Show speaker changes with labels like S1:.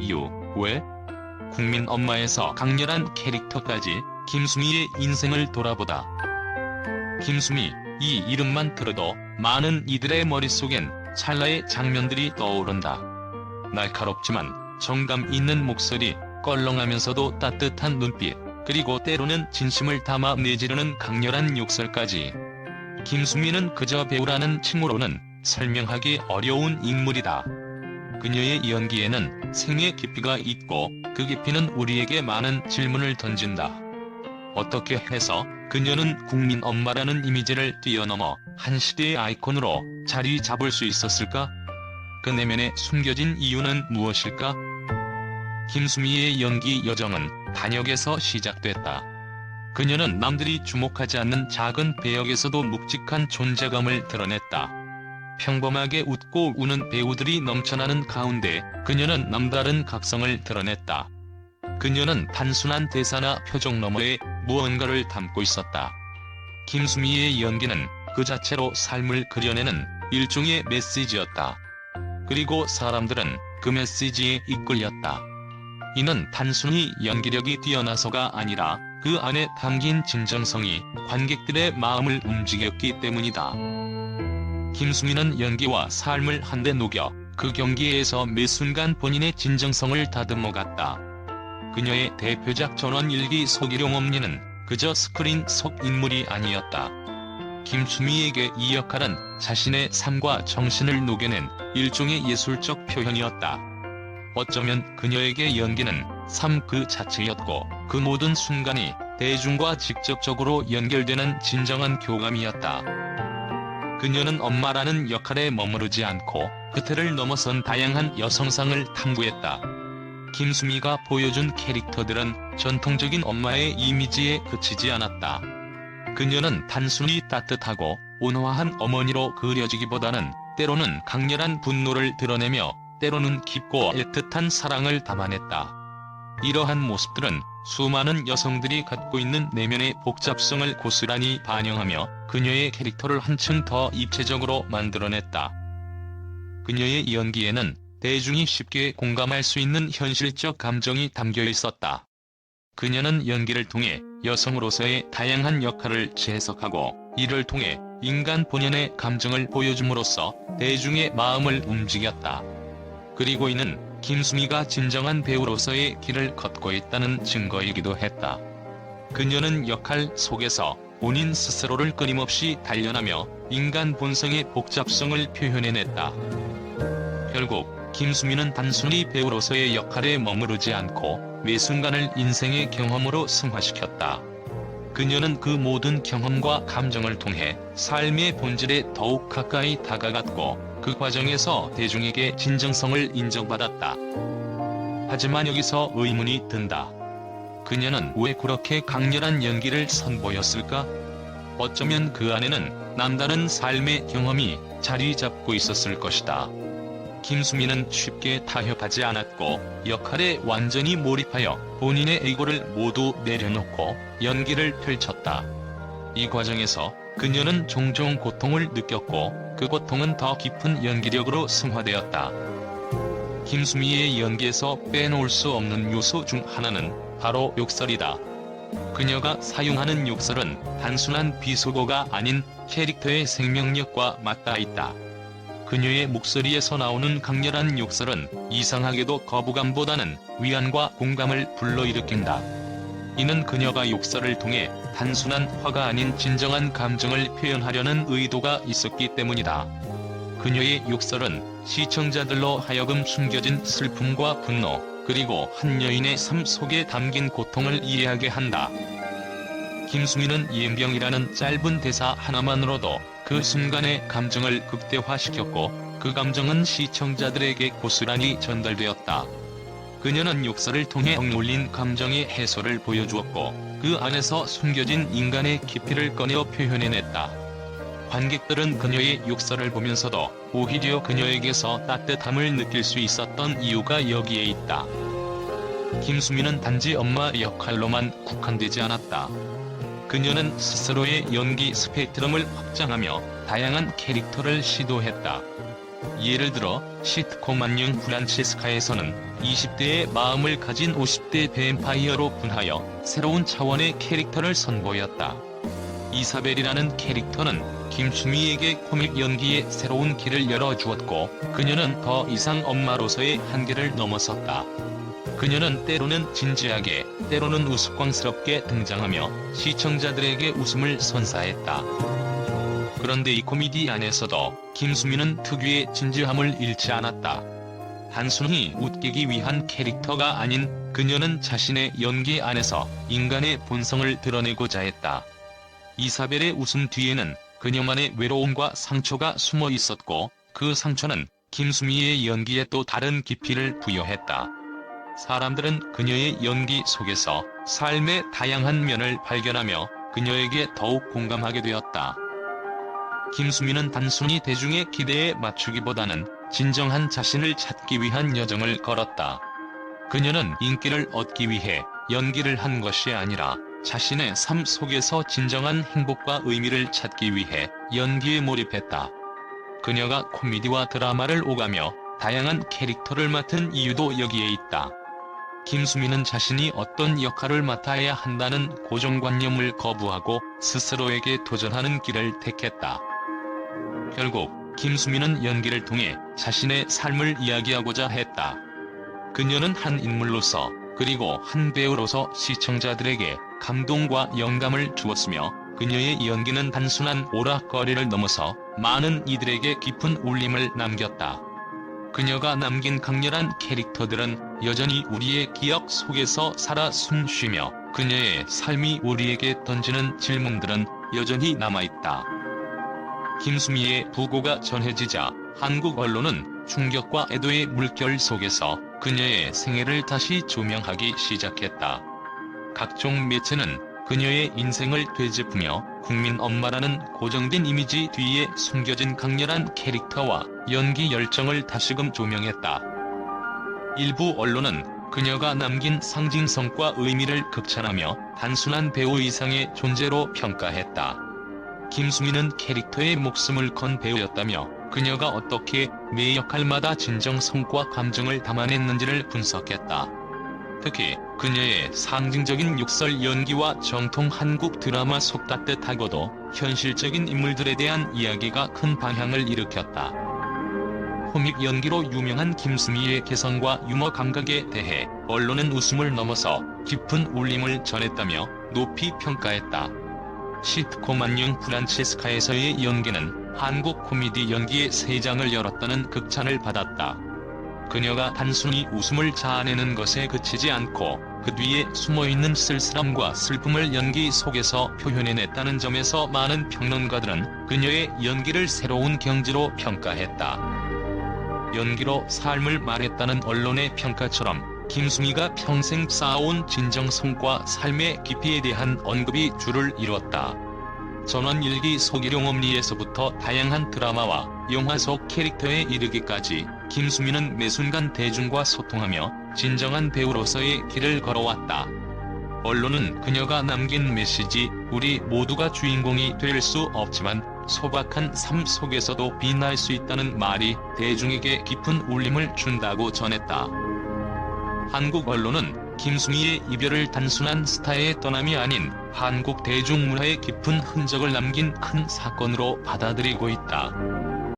S1: 이유. 왜? 국민 엄마에서 강렬한 캐릭터까지 김수미의 인생을 돌아보다. 김수미, 이 이름만 들어도 많은 이들의 머릿속엔 찰나의 장면들이 떠오른다. 날카롭지만 정감 있는 목소리, 껄렁하면서도 따뜻한 눈빛, 그리고 때로는 진심을 담아 내지르는 강렬한 욕설까지. 김수미는 그저 배우라는 칭호로는 설명하기 어려운 인물이다. 그녀의 연기에는 생의 깊이가 있고 그 깊이는 우리에게 많은 질문을 던진다. 어떻게 해서 그녀는 국민 엄마라는 이미지를 뛰어넘어 한 시대의 아이콘으로 자리 잡을 수 있었을까? 그 내면에 숨겨진 이유는 무엇일까? 김수미의 연기 여정은 단역에서 시작됐다. 그녀는 남들이 주목하지 않는 작은 배역에서도 묵직한 존재감을 드러냈다. 평범하게 웃고 우는 배우들이 넘쳐나는 가운데 그녀는 남다른 각성을 드러냈다. 그녀는 단순한 대사나 표정 너머에 무언가를 담고 있었다. 김수미의 연기는 그 자체로 삶을 그려내는 일종의 메시지였다. 그리고 사람들은 그 메시지에 이끌렸다. 이는 단순히 연기력이 뛰어나서가 아니라 그 안에 담긴 진정성이 관객들의 마음을 움직였기 때문이다. 김수미는 연기와 삶을 한데 녹여 그 경기에서 매 순간 본인의 진정성을 다듬어갔다. 그녀의 대표작 전원일기 속일용엄니는 그저 스크린 속 인물이 아니었다. 김수미에게 이 역할은 자신의 삶과 정신을 녹여낸 일종의 예술적 표현이었다. 어쩌면 그녀에게 연기는 삶 그 자체였고 그 모든 순간이 대중과 직접적으로 연결되는 진정한 교감이었다. 그녀는 엄마라는 역할에 머무르지 않고 그 틀을 넘어선 다양한 여성상을 탐구했다. 김수미가 보여준 캐릭터들은 전통적인 엄마의 이미지에 그치지 않았다. 그녀는 단순히 따뜻하고 온화한 어머니로 그려지기보다는 때로는 강렬한 분노를 드러내며 때로는 깊고 애틋한 사랑을 담아냈다. 이러한 모습들은 수많은 여성들이 갖고 있는 내면의 복잡성을 고스란히 반영하며 그녀의 캐릭터를 한층 더 입체적으로 만들어냈다. 그녀의 연기에는 대중이 쉽게 공감할 수 있는 현실적 감정이 담겨 있었다. 그녀는 연기를 통해 여성으로서의 다양한 역할을 재해석하고 이를 통해 인간 본연의 감정을 보여줌으로써 대중의 마음을 움직였다. 그리고 이는 김수미가 진정한 배우로서의 길을 걷고 있다는 증거이기도 했다. 그녀는 역할 속에서 본인 스스로를 끊임없이 단련하며 인간 본성의 복잡성을 표현해냈다. 결국 김수미는 단순히 배우로서의 역할에 머무르지 않고 매 순간을 인생의 경험으로 승화시켰다. 그녀는 그 모든 경험과 감정을 통해 삶의 본질에 더욱 가까이 다가갔고 그 과정에서 대중에게 진정성을 인정받았다. 하지만 여기서 의문이 든다. 그녀는 왜 그렇게 강렬한 연기를 선보였을까? 어쩌면 그 안에는 남다른 삶의 경험이 자리 잡고 있었을 것이다. 김수미는 쉽게 타협하지 않았고 역할에 완전히 몰입하여 본인의 에고를 모두 내려놓고 연기를 펼쳤다. 이 과정에서 그녀는 종종 고통을 느꼈고 그 고통은 더 깊은 연기력으로 승화되었다. 김수미의 연기에서 빼놓을 수 없는 요소 중 하나는 바로 욕설이다. 그녀가 사용하는 욕설은 단순한 비속어가 아닌 캐릭터의 생명력과 맞닿아 있다. 그녀의 목소리에서 나오는 강렬한 욕설은 이상하게도 거부감보다는 위안과 공감을 불러일으킨다. 이는 그녀가 욕설을 통해 단순한 화가 아닌 진정한 감정을 표현하려는 의도가 있었기 때문이다. 그녀의 욕설은 시청자들로 하여금 숨겨진 슬픔과 분노, 그리고 한 여인의 삶 속에 담긴 고통을 이해하게 한다. 김수미는 이엠병이라는 짧은 대사 하나만으로도 그 순간의 감정을 극대화시켰고 그 감정은 시청자들에게 고스란히 전달되었다. 그녀는 욕설을 통해 억눌린 감정의 해소를 보여주었고 그 안에서 숨겨진 인간의 깊이를 꺼내어 표현해냈다. 관객들은 그녀의 욕설을 보면서도 오히려 그녀에게서 따뜻함을 느낄 수 있었던 이유가 여기에 있다. 김수미는 단지 엄마 역할로만 국한되지 않았다. 그녀는 스스로의 연기 스펙트럼을 확장하며 다양한 캐릭터를 시도했다. 예를 들어 시트콤 안녕 프란체스카에서는 20대의 마음을 가진 50대 뱀파이어로 분하여 새로운 차원의 캐릭터를 선보였다. 이사벨이라는 캐릭터는 김수미에게 코믹 연기의 새로운 길을 열어주었고, 그녀는 더 이상 엄마로서의 한계를 넘어섰다. 그녀는 때로는 진지하게, 때로는 우스꽝스럽게 등장하며 시청자들에게 웃음을 선사했다. 그런데 이 코미디 안에서도 김수미는 특유의 진지함을 잃지 않았다. 단순히 웃기기 위한 캐릭터가 아닌 그녀는 자신의 연기 안에서 인간의 본성을 드러내고자 했다. 이사벨의 웃음 뒤에는 그녀만의 외로움과 상처가 숨어 있었고, 그 상처는 김수미의 연기에 또 다른 깊이를 부여했다. 사람들은 그녀의 연기 속에서 삶의 다양한 면을 발견하며 그녀에게 더욱 공감하게 되었다. 김수미는 단순히 대중의 기대에 맞추기보다는 진정한 자신을 찾기 위한 여정을 걸었다. 그녀는 인기를 얻기 위해 연기를 한 것이 아니라 자신의 삶 속에서 진정한 행복과 의미를 찾기 위해 연기에 몰입했다. 그녀가 코미디와 드라마를 오가며 다양한 캐릭터를 맡은 이유도 여기에 있다. 김수미는 자신이 어떤 역할을 맡아야 한다는 고정관념을 거부하고 스스로에게 도전하는 길을 택했다. 결국 김수미는 연기를 통해 자신의 삶을 이야기하고자 했다. 그녀는 한 인물로서, 그리고 한 배우로서 시청자들에게 감동과 영감을 주었으며, 그녀의 연기는 단순한 오락거리를 넘어서 많은 이들에게 깊은 울림을 남겼다. 그녀가 남긴 강렬한 캐릭터들은 여전히 우리의 기억 속에서 살아 숨쉬며, 그녀의 삶이 우리에게 던지는 질문들은 여전히 남아있다. 김수미의 부고가 전해지자 한국 언론은 충격과 애도의 물결 속에서 그녀의 생애를 다시 조명하기 시작했다. 각종 매체는 그녀의 인생을 되짚으며 국민 엄마라는 고정된 이미지 뒤에 숨겨진 강렬한 캐릭터와 연기 열정을 다시금 조명했다. 일부 언론은 그녀가 남긴 상징성과 의미를 극찬하며 단순한 배우 이상의 존재로 평가했다. 김수미는 캐릭터에 목숨을 건 배우였다며 그녀가 어떻게 매 역할마다 진정성과 감정을 담아냈는지를 분석했다. 특히 그녀의 상징적인 욕설 연기와 정통 한국 드라마 속 따뜻하고도 현실적인 인물들에 대한 이야기가 큰 방향을 일으켰다. 코믹 연기로 유명한 김수미의 개성과 유머 감각에 대해 언론은 웃음을 넘어서 깊은 울림을 전했다며 높이 평가했다. 시트콤 안녕 프란체스카에서의 연기는 한국 코미디 연기의 새 장을 열었다는 극찬을 받았다. 그녀가 단순히 웃음을 자아내는 것에 그치지 않고 그 뒤에 숨어있는 쓸쓸함과 슬픔을 연기 속에서 표현해냈다는 점에서 많은 평론가들은 그녀의 연기를 새로운 경지로 평가했다. 연기로 삶을 말했다는 언론의 평가처럼 김수미가 평생 쌓아온 진정성과 삶의 깊이에 대한 언급이 줄을 이뤘다. 전원일기 속 일용엄니에서부터 다양한 드라마와 영화 속 캐릭터에 이르기까지 김수미는 매순간 대중과 소통하며 진정한 배우로서의 길을 걸어왔다. 언론은 그녀가 남긴 메시지, 우리 모두가 주인공이 될 수 없지만 소박한 삶 속에서도 빛날 수 있다는 말이 대중에게 깊은 울림을 준다고 전했다. 한국 언론은 김수미의 이별을 단순한 스타의 떠남이 아닌 한국 대중문화에 깊은 흔적을 남긴 큰 사건으로 받아들이고 있다.